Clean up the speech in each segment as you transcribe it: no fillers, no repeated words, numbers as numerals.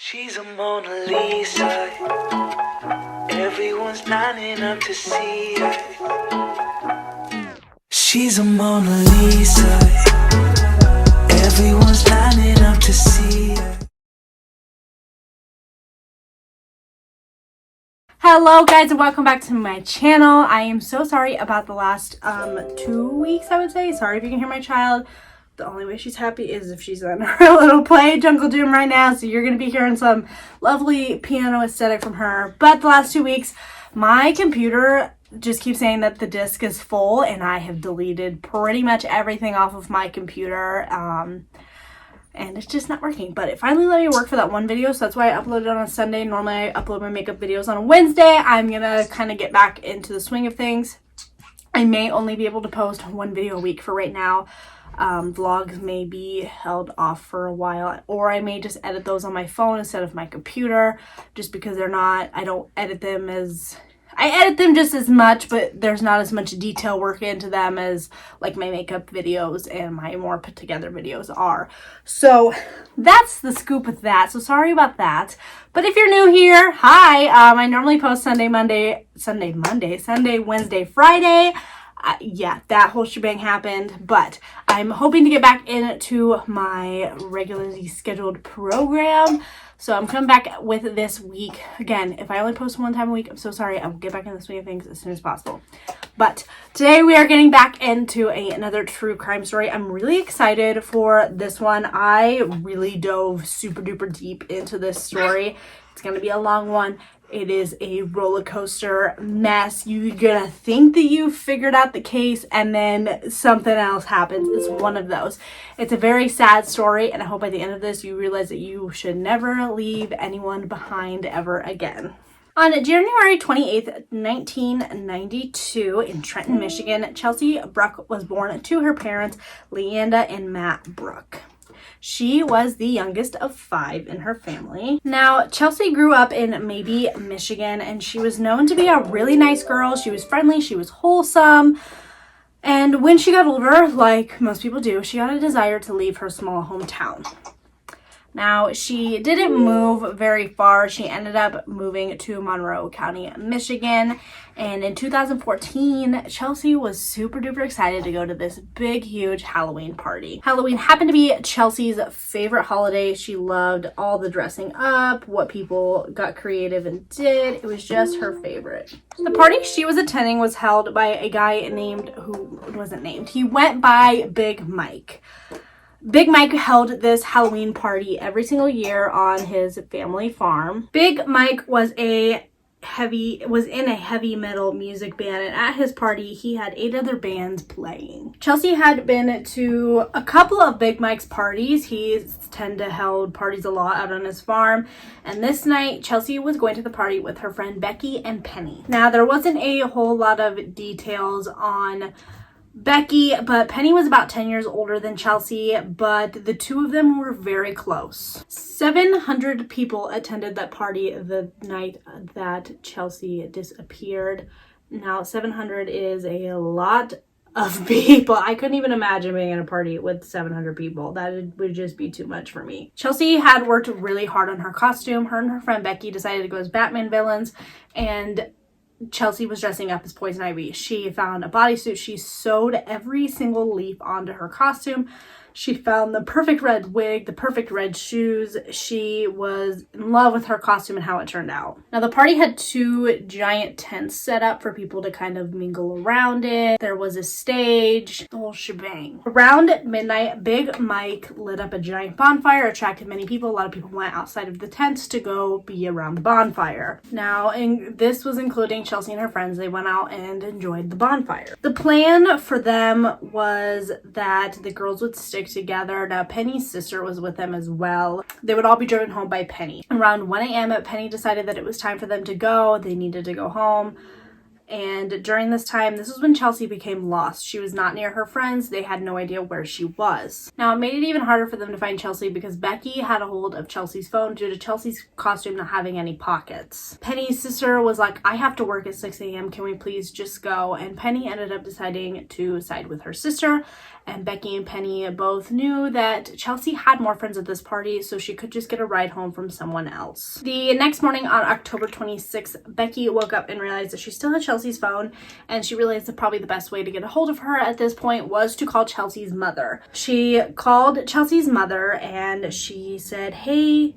She's a Mona Lisa. Everyone's lining up to see her. She's a Mona Lisa. Everyone's lining up to see her. Hello guys and welcome back to my channel. I am so sorry about the last 2 weeks, I would say. Sorry if you can hear my child. The only way she's happy is if she's on her little play Jungle Doom right now. So you're going to be hearing some lovely piano aesthetic from her. But the last 2 weeks, my computer just keeps saying that the disk is full. And I have deleted pretty much everything off of my computer. And it's just not working. But it finally let me work for that one video. So that's why I uploaded it on a Sunday. Normally I upload my makeup videos on a Wednesday. I'm going to kind of get back into the swing of things. I may only be able to post one video a week for right now. Vlogs may be held off for a while, or I may just edit those on my phone instead of my computer, just because I don't edit them I edit them just as much, but there's not as much detail work into them as like my makeup videos and my more put together videos are. So that's the scoop with that. So sorry about that. But if you're new here, hi. I normally post Sunday, Wednesday, Friday. Yeah, that whole shebang happened, but I'm hoping to get back into my regularly scheduled program. So I'm coming back with this week. Again, if I only post one time a week, I'm so sorry. I will get back in the swing of things as soon as possible. But today we are getting back into another true crime story. I'm really excited for this one. I really dove super duper deep into this story. It's going to be a long one. It is a roller coaster mess. You're gonna think that you figured out the case and then something else happens. It's one of those. It's a very sad story, and I hope by the end of this you realize that you should never leave anyone behind ever again. On January 28th, 1992, in Trenton, Michigan, Chelsea Bruck was born to her parents, Leanda and Matt Bruck. She was the youngest of 5 in her family. Now, Chelsea grew up in Mabee, Michigan, and she was known to be a really nice girl. She was friendly, she was wholesome. And when she got older, like most people do, she got a desire to leave her small hometown. Now, she didn't move very far. She ended up moving to Monroe County, Michigan. And in 2014, Chelsea was super duper excited to go to this big, huge Halloween party. Halloween happened to be Chelsea's favorite holiday. She loved all the dressing up, what people got creative and did. It was just her favorite. The party she was attending was held by a guy who wasn't named. He went by Big Mike. Big Mike held this Halloween party every single year on his family farm. Big Mike was in a heavy metal music band, and at his party he had 8 other bands playing. Chelsea had been to a couple of Big Mike's parties. He tended to hold parties a lot out on his farm, and this night Chelsea was going to the party with her friend Becky and Penny. Now, there wasn't a whole lot of details on Becky, but Penny was about 10 years older than Chelsea, but the two of them were very close. 700 people attended that party the night that Chelsea disappeared. Now, 700 is a lot of people. I couldn't even imagine being at a party with 700 people. That would just be too much for me. Chelsea had worked really hard on her costume. Her and her friend Becky decided to go as Batman villains, and Chelsea was dressing up as Poison Ivy. She found a bodysuit. She sewed every single leaf onto her costume. She found the perfect red wig, the perfect red shoes. She was in love with her costume and how it turned out. Now, the party had 2 giant tents set up for people to kind of mingle around it. There was a stage, the whole shebang. Around midnight, Big Mike lit up a giant bonfire, attracted many people. A lot of people went outside of the tents to go be around the bonfire. Now, this was including Chelsea and her friends. They went out and enjoyed the bonfire. The plan for them was that the girls would stick together. Now, Penny's sister was with them as well. They would all be driven home by Penny. Around 1 a.m. Penny decided that it was time for them to go. They needed to go home. And during this time, this was when Chelsea became lost. She was not near her friends. They had no idea where she was. Now, it made it even harder for them to find Chelsea because Becky had a hold of Chelsea's phone due to Chelsea's costume not having any pockets. Penny's sister was like, I have to work at 6 a.m. Can we please just go? And Penny ended up deciding to side with her sister. And Becky and Penny both knew that Chelsea had more friends at this party, so she could just get a ride home from someone else. The next morning on October 26th, Becky woke up and realized that she still had Chelsea's phone, and she realized that probably the best way to get a hold of her at this point was to call Chelsea's mother. She called Chelsea's mother and she said, hey,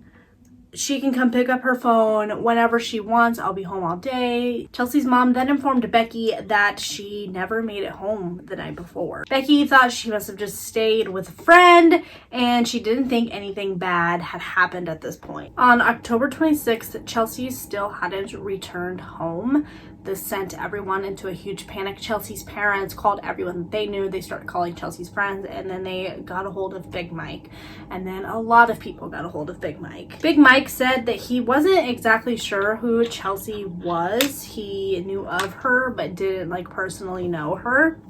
she can come pick up her phone whenever she wants. I'll be home all day. Chelsea's mom then informed Becky that she never made it home the night before. Becky thought she must have just stayed with a friend, and she didn't think anything bad had happened at this point. On October 26th, Chelsea still hadn't returned home. This sent everyone into a huge panic. Chelsea's parents called everyone that they knew. They started calling Chelsea's friends, and then they got a hold of Big Mike. And then a lot of people got a hold of Big Mike. Big Mike said that he wasn't exactly sure who Chelsea was. He knew of her, but didn't personally know her.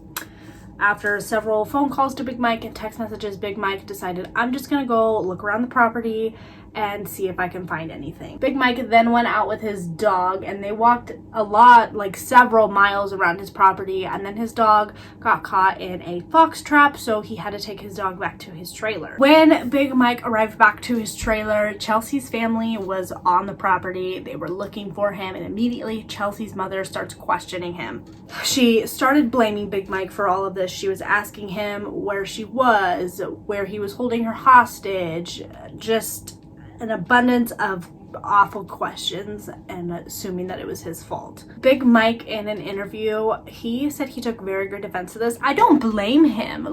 After several phone calls to Big Mike and text messages, Big Mike decided, I'm just gonna go look around the property and see if I can find anything. Big Mike then went out with his dog, and they walked a lot, several miles around his property, and then his dog got caught in a fox trap, so he had to take his dog back to his trailer. When Big Mike arrived back to his trailer, Chelsea's family was on the property. They were looking for him, and immediately Chelsea's mother starts questioning him. She started blaming Big Mike for all of this. She was asking him where she was, where he was holding her hostage, just an abundance of awful questions, and assuming that it was his fault. Big Mike, in an interview, he said he took very good defense of this. I don't blame him.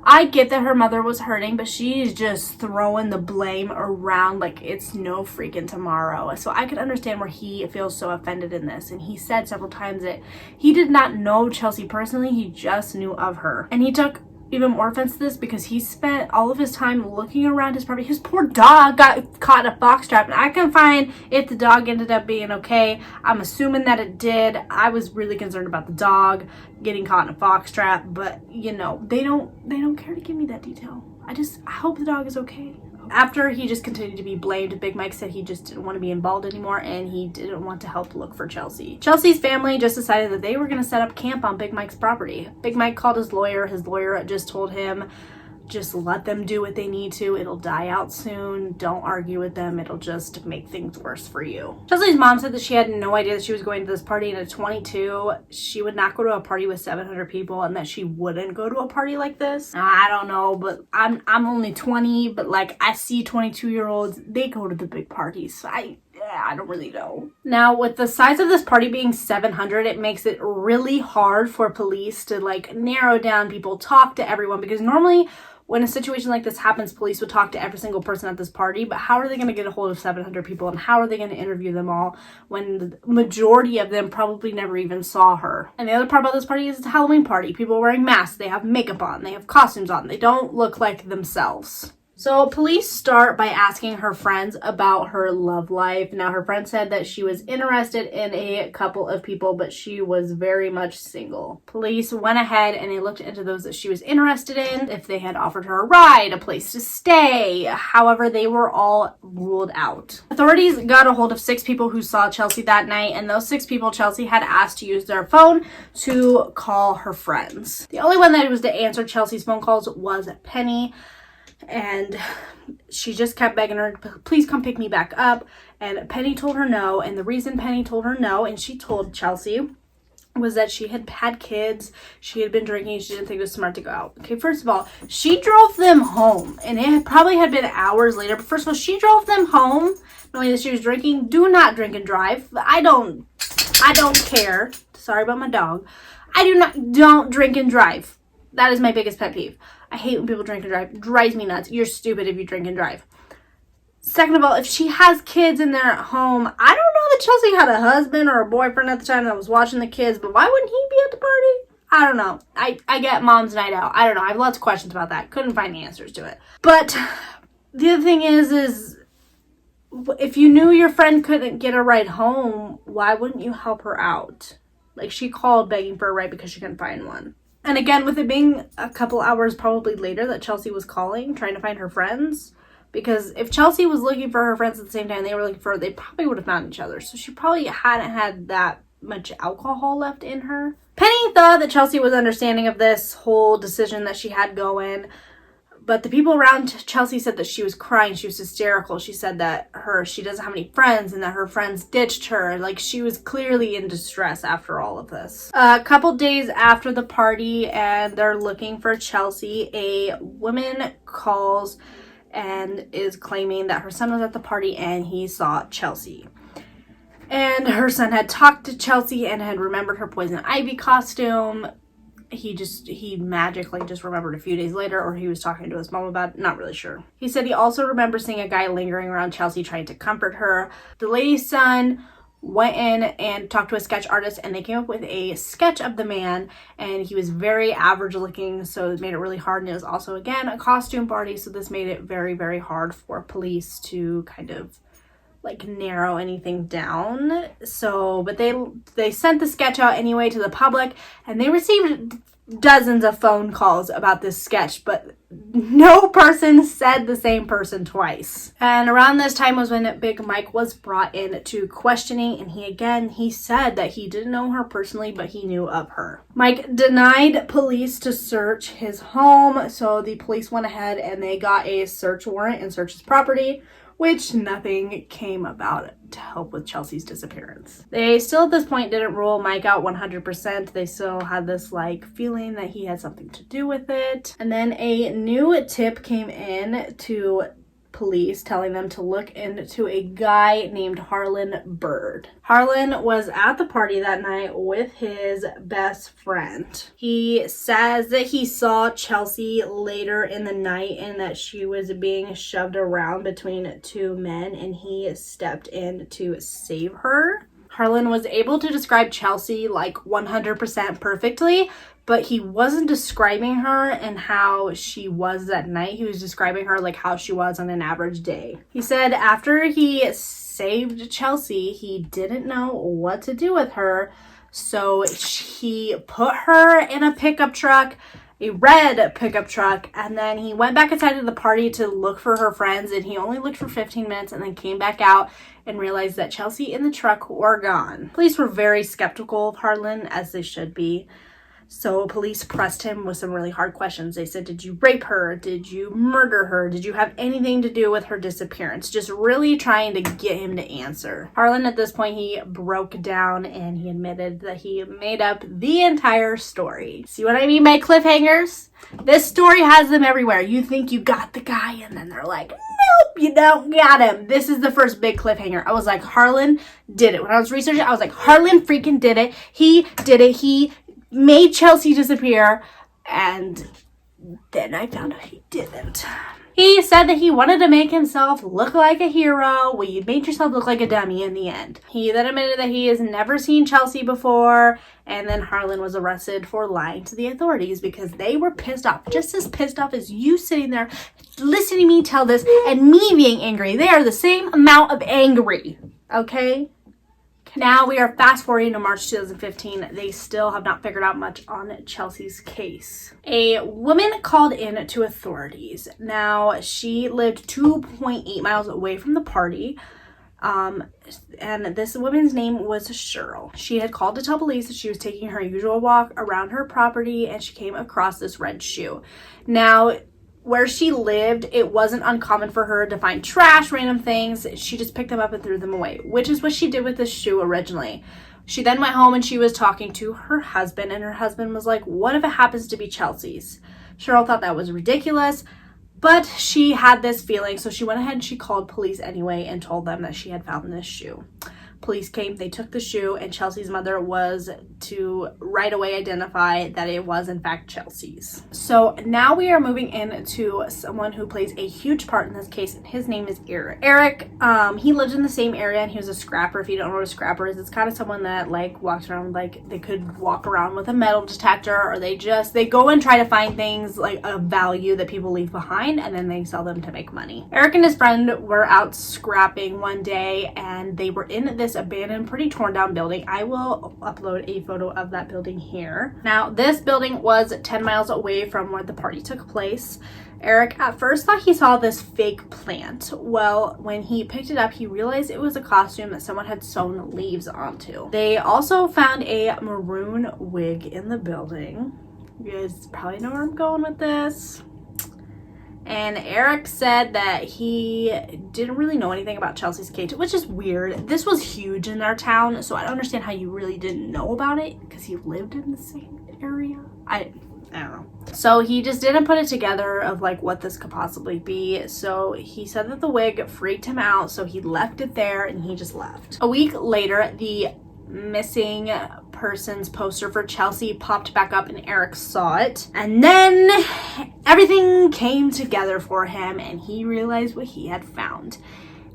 I get that her mother was hurting, but she's just throwing the blame around like it's no freaking tomorrow. So I could understand where he feels so offended in this. And he said several times that he did not know Chelsea personally, he just knew of her. And he took even more offense to this because he spent all of his time looking around his property. His poor dog got caught in a fox trap, and I can find if the dog ended up being okay. I'm assuming that it did. I was really concerned about the dog getting caught in a fox trap, but they don't care to give me that detail. I hope the dog is okay. After he just continued to be blamed, Big Mike said he just didn't want to be involved anymore, and he didn't want to help look for Chelsea. Chelsea's family just decided that they were going to set up camp on Big Mike's property. Big Mike called his lawyer. His lawyer just told him, just let them do what they need to. It'll die out soon. Don't argue with them. It'll just make things worse for you. Chelsea's mom said that she had no idea that she was going to this party, and at 22, she would not go to a party with 700 people, and that she wouldn't go to a party like this. I don't know, but I'm only 20, but I see 22-year-olds, they go to the big parties. So I don't really know. Now, with the size of this party being 700, it makes it really hard for police to narrow down people, talk to everyone, because normally when a situation like this happens, police would talk to every single person at this party, but how are they going to get a hold of 700 people, and how are they going to interview them all when the majority of them probably never even saw her? And the other part about this party is it's a Halloween party. People are wearing masks, they have makeup on, they have costumes on, they don't look like themselves. So police start by asking her friends about her love life. Now, her friend said that she was interested in a couple of people, but she was very much single. Police went ahead and they looked into those that she was interested in, if they had offered her a ride, a place to stay. However, they were all ruled out. Authorities got a hold of 6 people who saw Chelsea that night, and those 6 people Chelsea had asked to use their phone to call her friends. The only one that was to answer Chelsea's phone calls was Penny. And she just kept begging her, please come pick me back up. And Penny told her no. And the reason Penny told her no, and she told Chelsea, was that she had had kids, she had been drinking, she didn't think it was smart to go out. Okay, first of all, she drove them home, and it probably had been hours later, but first of all, she drove them home knowing that she was drinking. Do not drink and drive. I don't care. Sorry about my dog. Don't drink and drive. That is my biggest pet peeve. I hate when people drink and drive. It drives me nuts. You're stupid if you drink and drive. Second of all, if she has kids and they're at home, I don't know that Chelsea had a husband or a boyfriend at the time that was watching the kids, but why wouldn't he be at the party? I don't know. I get mom's night out. I don't know. I have lots of questions about that. Couldn't find the answers to it. But the other thing is if you knew your friend couldn't get a ride home, why wouldn't you help her out? Like, she called begging for a ride because she couldn't find one. And again, with it being a couple hours probably later that Chelsea was calling, trying to find her friends, because if Chelsea was looking for her friends at the same time they were looking for her, they probably would have found each other. So she probably hadn't had that much alcohol left in her. Penny thought that Chelsea was understanding of this whole decision that she had going, but the people around Chelsea said that she was crying, she was hysterical. She said that she doesn't have any friends and that her friends ditched her. Like, she was clearly in distress after all of this. A couple days after the party and they're looking for Chelsea, a woman calls and is claiming that her son was at the party and he saw Chelsea. And her son had talked to Chelsea and had remembered her poison ivy costume. He magically just remembered a few days later, or he was talking to his mom about it, not really sure. He said he also remembers seeing a guy lingering around Chelsea trying to comfort her. The lady's son went in and talked to a sketch artist and they came up with a sketch of the man, and he was very average looking, so it made it really hard. And it was also, again, a costume party, so this made it very, very hard for police to kind of like narrow anything down. So, but they sent the sketch out anyway to the public, and they received dozens of phone calls about this sketch, but no person said the same person twice. And around this time was when Big Mike was brought in to questioning, and he said that he didn't know her personally, but he knew of her. Mike denied police to search his home, so the police went ahead and they got a search warrant and searched his property, which nothing came about it to help with Chelsea's disappearance. They still at this point didn't rule Mike out 100%. They still had this like feeling that he had something to do with it. And then a new tip came in to police telling them to look into a guy named Harlan Bird. Harlan was at the party that night with his best friend. He says that he saw Chelsea later in the night and that she was being shoved around between two men, and he stepped in to save her. Harlan was able to describe Chelsea like 100% perfectly, but he wasn't describing her and how she was that night. He was describing her like how she was on an average day. He said after he saved Chelsea, he didn't know what to do with her, so he put her in a pickup truck, a red pickup truck, and then he went back inside of the party to look for her friends, and he only looked for 15 minutes and then came back out and realized that Chelsea and the truck were gone. Police were very skeptical of Harlan, as they should be. So police pressed him with some really hard questions. They said, did you rape her? Did you murder her? Did you have anything to do with her disappearance? Just really trying to get him to answer. Harlan, at this point, he broke down and he admitted that he made up the entire story. See what I mean by cliffhangers? This story has them everywhere. You think you got the guy, and then they're like, nope, you don't got him. This is the first big cliffhanger. I was like, Harlan did it. When I was researching, I was like, Harlan freaking did it. He did it. He made Chelsea disappear, and then I found out he didn't. He said that he wanted to make himself look like a hero. Well, you made yourself look like a dummy in the end. He then admitted that he has never seen Chelsea before, and then Harlan was arrested for lying to the authorities because they were pissed off, just as pissed off as you sitting there listening to me tell this and me being angry. They are the same amount of angry, okay? Now we are fast forwarding to March 2015. They still have not figured out much on Chelsea's case. A woman called in to authorities. Now, she lived 2.8 miles away from the party. And this woman's name was Cheryl. She had called to tell police that she was taking her usual walk around her property and she came across this red shoe. Now, where she lived, it wasn't uncommon for her to find trash, random things. She just picked them up and threw them away, which is what she did with this shoe originally. She then went home and she was talking to her husband, and her husband was like, what if it happens to be Chelsea's? Cheryl thought that was ridiculous, but she had this feeling, so she went ahead and she called police anyway and told them that she had found this shoe. Police came, they took the shoe, and Chelsea's mother was to right away identify that it was in fact Chelsea's. So now we are moving into someone who plays a huge part in this case, and his name is Eric. Eric, he lived in the same area, and he was a scrapper. If you don't know what a scrapper is, it's kind of someone that like walks around, like they could walk around with a metal detector, or they go and try to find things like of value that people leave behind, and then they sell them to make money. Eric and his friend were out scrapping one day, and they were in this abandoned, pretty torn down building. I will upload a photo of that building here. Now, this building was 10 miles away from where the party took place. Eric at first thought he saw this fake plant. Well, when he picked it up, he realized it was a costume that someone had sewn leaves onto. They also found a maroon wig in the building. You guys probably know where I'm going with this. And Eric said that he didn't really know anything about Chelsea's case, which is weird. This was huge in their town, so I don't understand how you really didn't know about it because you lived in the same area. I don't know. So he just didn't put it together of like what this could possibly be. So he said that the wig freaked him out, so he left it there and he just left. A week later, the missing persons poster for Chelsea popped back up and Eric saw it. And then everything came together for him and he realized what he had found.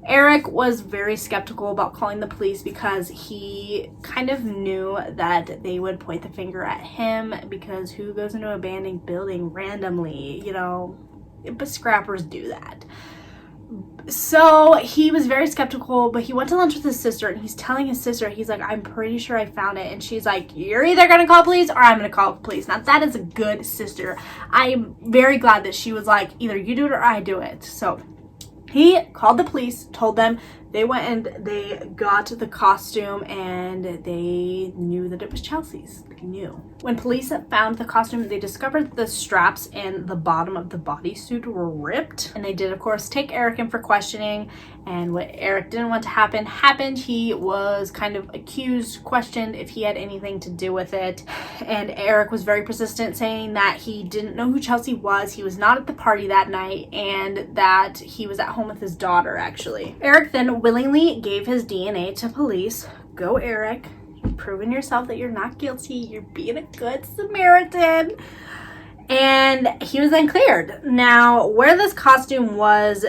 Eric was very skeptical about calling the police because he kind of knew that they would point the finger at him because who goes into an abandoned building randomly, you know, but scrappers do that. So he was very skeptical, but he went to lunch with his sister and he's telling his sister, he's like, I'm pretty sure I found it. And she's like, you're either going to call police or I'm going to call police. Now that is a good sister. I'm very glad that she was like, either you do it or I do it. So he called the police, told them, they went and they got the costume and they knew that it was Chelsea's. They knew. When police found the costume, they discovered the straps and the bottom of the bodysuit were ripped. And they did, of course, take Eric in for questioning. And what Eric didn't want to happen happened. He was kind of accused, questioned if he had anything to do with it. And Eric was very persistent, saying that he didn't know who Chelsea was. He was not at the party that night and that he was at home with his daughter, actually. Eric then willingly gave his DNA to police. Go, Eric. You've proven yourself that you're not guilty. You're being a good Samaritan. And he was then cleared. Now, where this costume was,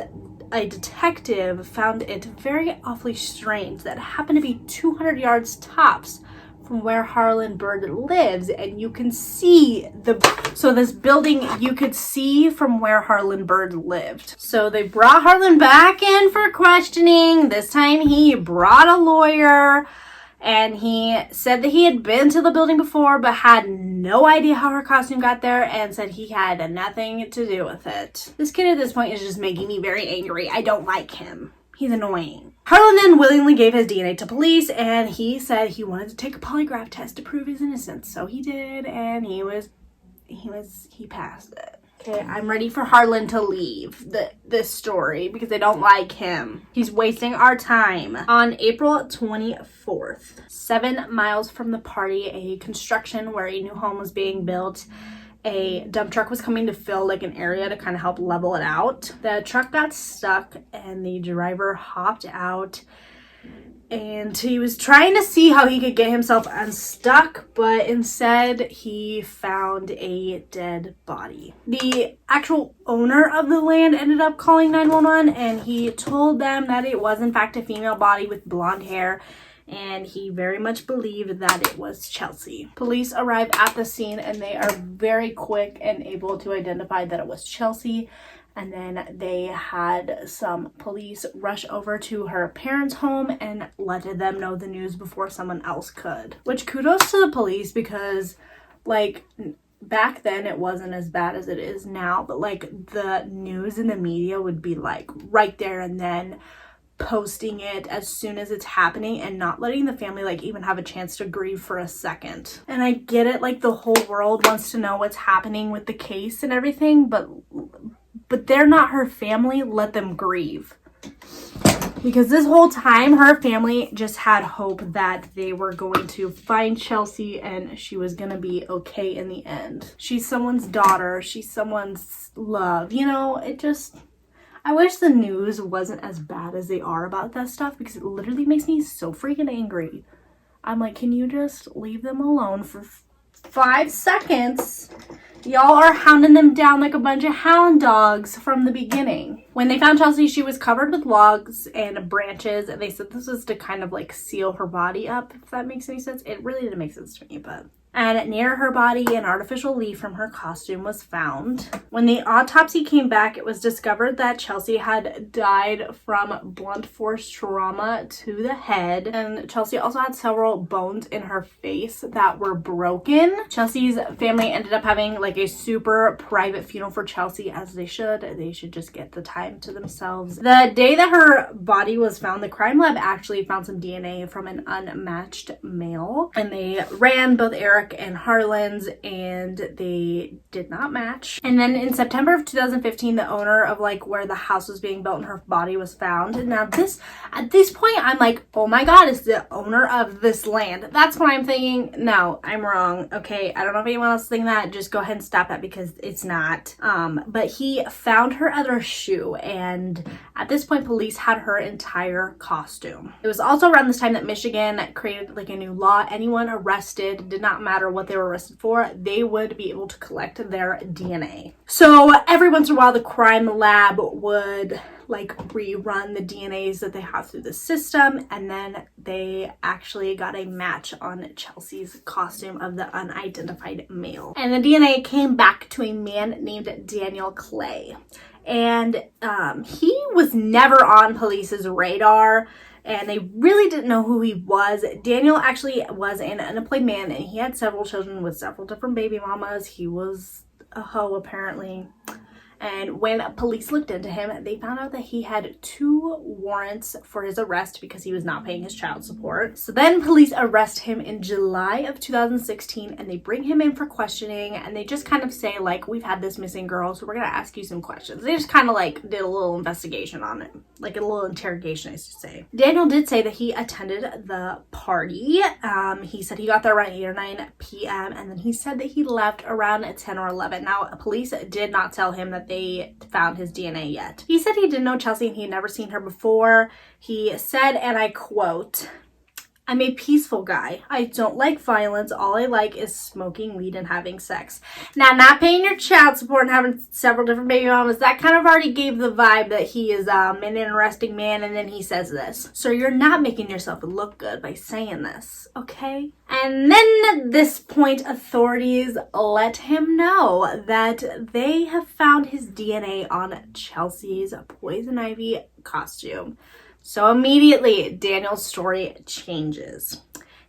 a detective found it very awfully strange that it happened to be 200 yards tops from where Harlan Bird lives, and you can see this building you could see from where Harlan Bird lived. So they brought Harlan back in for questioning. This time he brought a lawyer. And he said that he had been to the building before, but had no idea how her costume got there and said he had nothing to do with it. This kid at this point is just making me very angry. I don't like him. He's annoying. Harlan then willingly gave his DNA to police and he said he wanted to take a polygraph test to prove his innocence. So he did, and he passed it. Okay, I'm ready for Harlan to leave this story because I don't like him. He's wasting our time. On April 24th, 7 miles from the party, a construction where a new home was being built, a dump truck was coming to fill like an area to kind of help level it out. The truck got stuck and the driver hopped out. And he was trying to see how he could get himself unstuck, but instead he found a dead body. The actual owner of the land ended up calling 911 and he told them that it was in fact a female body with blonde hair, and he very much believed that it was Chelsea. Police arrived at the scene and they are very quick and able to identify that it was Chelsea. And then they had some police rush over to her parents' home and let them know the news before someone else could. Which, kudos to the police, because like back then it wasn't as bad as it is now, but like the news and the media would be like right there and then posting it as soon as it's happening and not letting the family like even have a chance to grieve for a second. And I get it, like the whole world wants to know what's happening with the case and everything, but they're not her family. Let them grieve. Because this whole time, her family just had hope that they were going to find Chelsea and she was going to be okay in the end. She's someone's daughter. She's someone's love. You know, I wish the news wasn't as bad as they are about that stuff because it literally makes me so freaking angry. I'm like, can you just leave them alone for 5 seconds? Y'all are hounding them down like a bunch of hound dogs from the beginning. When they found Chelsea, she was covered with logs and branches. And they said this was to kind of like seal her body up, if that makes any sense. It really didn't make sense to me, but And near her body, an artificial leaf from her costume was found. When the autopsy came back, it was discovered that Chelsea had died from blunt force trauma to the head. And Chelsea also had several bones in her face that were broken. Chelsea's family ended up having like a super private funeral for Chelsea, as they should. They should just get the time to themselves. The day that her body was found, the crime lab actually found some DNA from an unmatched male. And they ran both Eric and Harlan's, and they did not match. And then in September of 2015, the owner of like where the house was being built and her body was found. Now at this point, I'm like, oh my god, it's the owner of this land. That's what I'm thinking. No, I'm wrong. Okay, I don't know if anyone else is thinking that. Just go ahead and stop that, because it's not. But he found her other shoe, and at this point, police had her entire costume. It was also around this time that Michigan created like a new law. Anyone arrested, did not matter what they were arrested for, they would be able to collect their DNA. So every once in a while, the crime lab would like rerun the DNAs that they have through the system, and then they actually got a match on Chelsea's costume of the unidentified male. And the DNA came back to a man named Daniel Clay. And he was never on police's radar, and they really didn't know who he was. Daniel actually was an unemployed man, and he had several children with several different baby mamas. He was a hoe, apparently. And when police looked into him, they found out that he had 2 warrants for his arrest because he was not paying his child support. So then police arrest him in July of 2016, and they bring him in for questioning, and they just kind of say like, we've had this missing girl, so we're gonna ask you some questions. They just kind of like did a little investigation on it, like a little interrogation, I should say. Daniel did say that he attended the party. He said he got there around 8 or 9 p.m. and then he said that he left around 10 or 11. Now, police did not tell him that they found his DNA yet. He said he didn't know Chelsea and he had never seen her before. He said, and I quote, "I'm a peaceful guy. I don't like violence. All I like is smoking weed and having sex." Now, not paying your child support and having several different baby mamas, that kind of already gave the vibe that he is an interesting man, and then he says this. So you're not making yourself look good by saying this, okay? And then at this point, authorities let him know that they have found his DNA on Chelsea's poison ivy costume. So immediately, Daniel's story changes.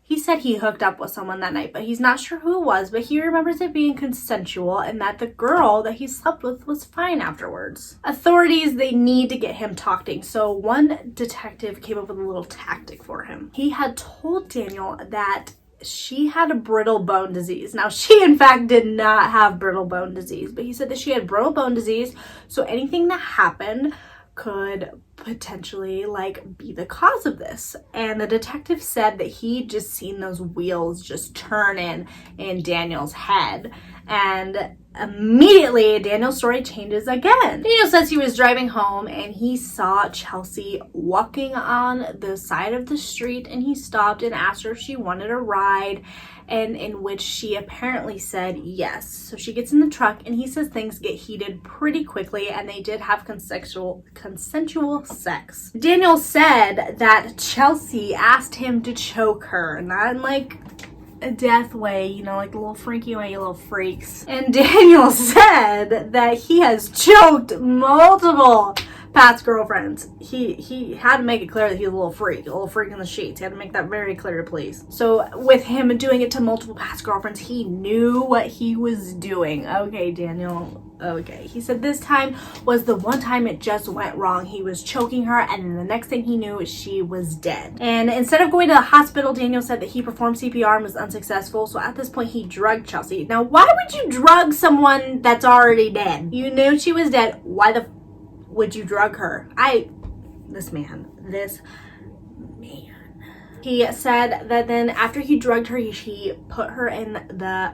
He said he hooked up with someone that night, but he's not sure who it was, but he remembers it being consensual and that the girl that he slept with was fine afterwards. Authorities, they need to get him talking, so one detective came up with a little tactic for him. He had told Daniel that she had a brittle bone disease. Now, she in fact did not have brittle bone disease, but he said that she had brittle bone disease, so anything that happened could potentially like be the cause of this. And the detective said that he just seen those wheels just turning in Daniel's head, and immediately Daniel's story changes again. Daniel says he was driving home and he saw Chelsea walking on the side of the street, and he stopped and asked her if she wanted a ride, and in which she apparently said yes. So she gets in the truck, and he says things get heated pretty quickly, and they did have consensual sex. Daniel said that Chelsea asked him to choke her, not in like a death way, you know, like a little freaky way, you little freaks. And Daniel said that he has choked multiple past girlfriends. He had to make it clear that he's a little freak in the sheets. He had to make that very clear to police. So with him doing it to multiple past girlfriends, he knew what he was doing. Okay, Daniel. Okay. He said this time was the one time it just went wrong. He was choking her, and then the next thing he knew, she was dead. And instead of going to the hospital, Daniel said that he performed CPR and was unsuccessful. So at this point, he drugged Chelsea. Now, why would you drug someone that's already dead? You knew she was dead. Why the would you drug her? This man. He said that then after he drugged her, he put her in the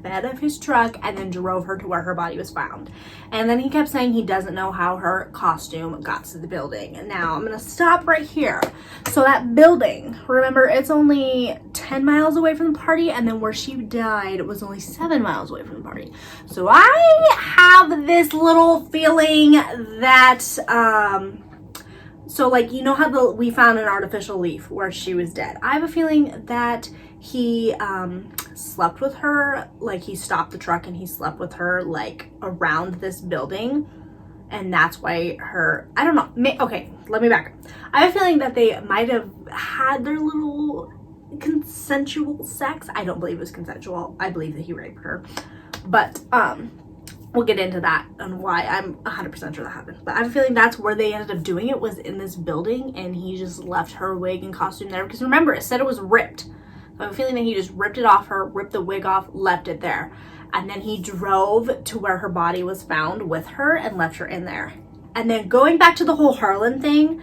bed of his truck and then drove her to where her body was found. And then he kept saying he doesn't know how her costume got to the building. And now I'm gonna stop right here. So that building, remember, it's only 10 miles away from the party, and then where she died was only 7 miles away from the party. So I have this little feeling that So, like, you know how we found an artificial leaf where she was dead? I have a feeling that he slept with her, like he stopped the truck and he slept with her like around this building, and that's why I don't know. Okay, let me back up. I have a feeling that they might have had their little consensual sex. I don't believe it was consensual. I believe that he raped her, but we'll get into that and why. I'm 100% sure that happened. But I have a feeling that's where they ended up doing it, was in this building, and he just left her wig and costume there. Because remember, it said it was ripped. So I have a feeling that he just ripped it off her, ripped the wig off, left it there. And then he drove to where her body was found with her and left her in there. And then going back to the whole Harlan thing,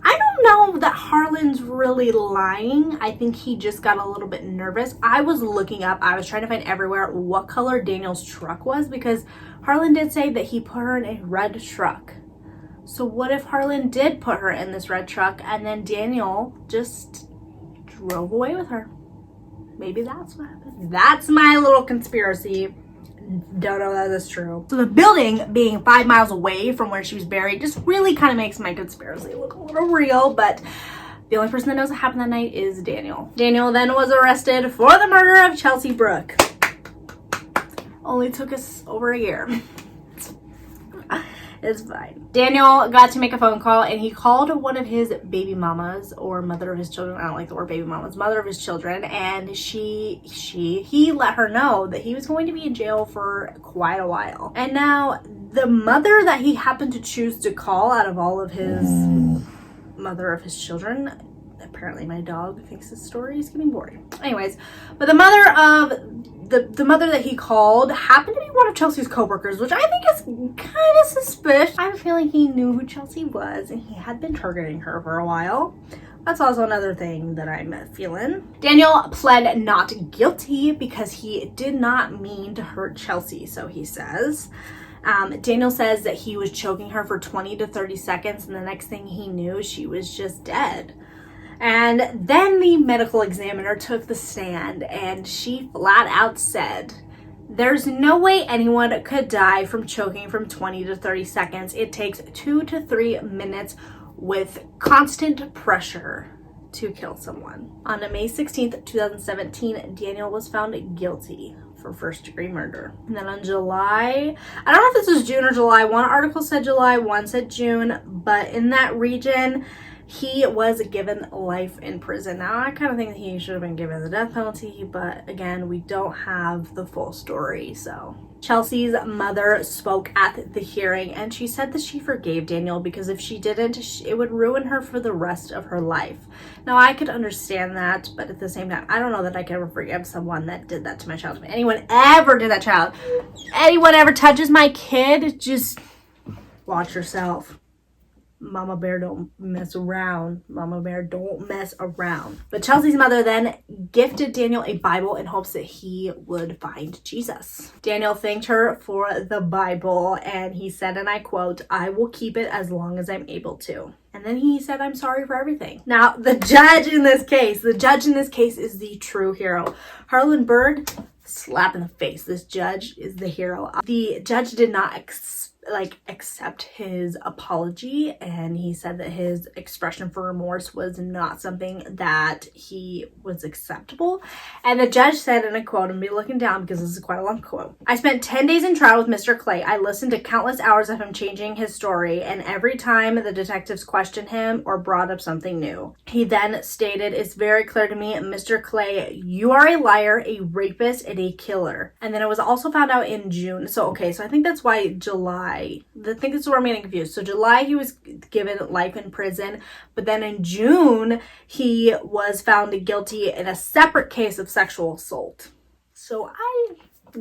I don't know that Harlan's really lying. I think he just got a little bit nervous. I was looking up, I was trying to find everywhere what color Daniel's truck was, because Harlan did say that he put her in a red truck. So what if Harlan did put her in this red truck and then Daniel just drove away with her? Maybe that's what happened. That's my little conspiracy. Don't know that is true. So the building being 5 miles away from where she was buried just really kind of makes my conspiracy look a little real, but the only person that knows what happened that night is Daniel. Daniel then was arrested for the murder of Chelsea Bruck. Only took us over a year. It's fine. Daniel got to make a phone call, and he called one of his baby mamas, or mother of his children. I don't like the word baby mamas. Mother of his children. And he let her know that he was going to be in jail for quite a while. And now the mother that he happened to choose to call out of all of his mother of his children, apparently my dog thinks this story is getting boring. Anyways, but the mother of the mother that he called happened to be one of Chelsea's co-workers, which I think is kind of suspicious. I have a feeling he knew who Chelsea was and he had been targeting her for a while. That's also another thing that I'm feeling. Daniel pled not guilty because he did not mean to hurt Chelsea, so he says. Daniel says that he was choking her for 20 to 30 seconds, and the next thing he knew, she was just dead. And then the medical examiner took the stand, and she flat out said, there's no way anyone could die from choking from 20 to 30 seconds. It takes 2 to 3 minutes with constant pressure to kill someone. On May 16th, 2017, Daniel was found guilty for first-degree murder. And then on July, I don't know if this was June or July, one article said July, one said June, but in that region, he was given life in prison. Now, I kind of think that he should have been given the death penalty, but again, we don't have the full story, so. Chelsea's mother spoke at the hearing, and she said that she forgave Daniel because if she didn't, it would ruin her for the rest of her life. Now, I could understand that, but at the same time, I don't know that I could ever forgive someone that did that to my child. If anyone ever did that child, anyone ever touches my kid, just watch yourself. Mama Bear don't mess around. Mama Bear don't mess around. But Chelsea's mother then gifted Daniel a Bible in hopes that he would find Jesus. Daniel thanked her for the Bible, and he said, and I quote, I will keep it as long as I'm able to. And then he said, I'm sorry for everything. Now, the judge in this case is the true hero. Harlan Berg, slap in the face. This judge is the hero. The judge did not accept his apology, and he said that his expression for remorse was not something that he was acceptable. And the judge said, and I quote, I'm be looking down because this is quite a long quote, I spent 10 days in trial with Mr. Clay. I listened to countless hours of him changing his story, and every time the detectives questioned him or brought up something new. He then stated, it's very clear to me, Mr. Clay, you are a liar, a rapist, and a killer. And then it was also found out in June. So I think that's why July, I think this is where I'm getting confused. So July, he was given life in prison, but then in June, he was found guilty in a separate case of sexual assault. So I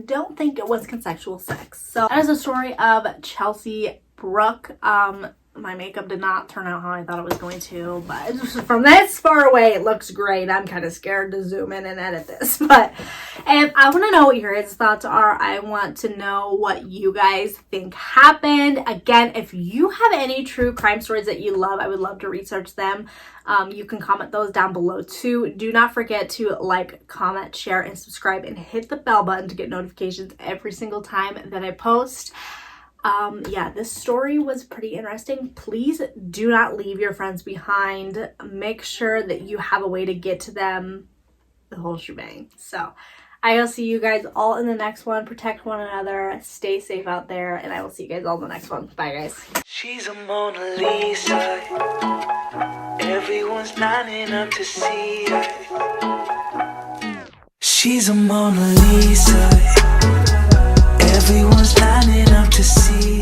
don't think it was consensual sex. So that is the story of Chelsea Bruck. My makeup did not turn out how I thought it was going to, but from this far away, it looks great. I'm kind of scared to zoom in and edit this, but if I want to know what your guys' thoughts are. I want to know what you guys think happened. Again, if you have any true crime stories that you love, I would love to research them. You can comment those down below too. Do not forget to like, comment, share, and subscribe, and hit the bell button to get notifications every single time that I post. Yeah, this story was pretty interesting. Please do not leave your friends behind. Make sure that you have a way to get to them, the whole shebang. So I will see you guys all in the next one. Protect one another. Stay safe out there. And I will see you guys all in the next one. Bye, guys. She's a Mona Lisa. Everyone's lining up to see her. She's a Mona Lisa. Everyone's lining up to see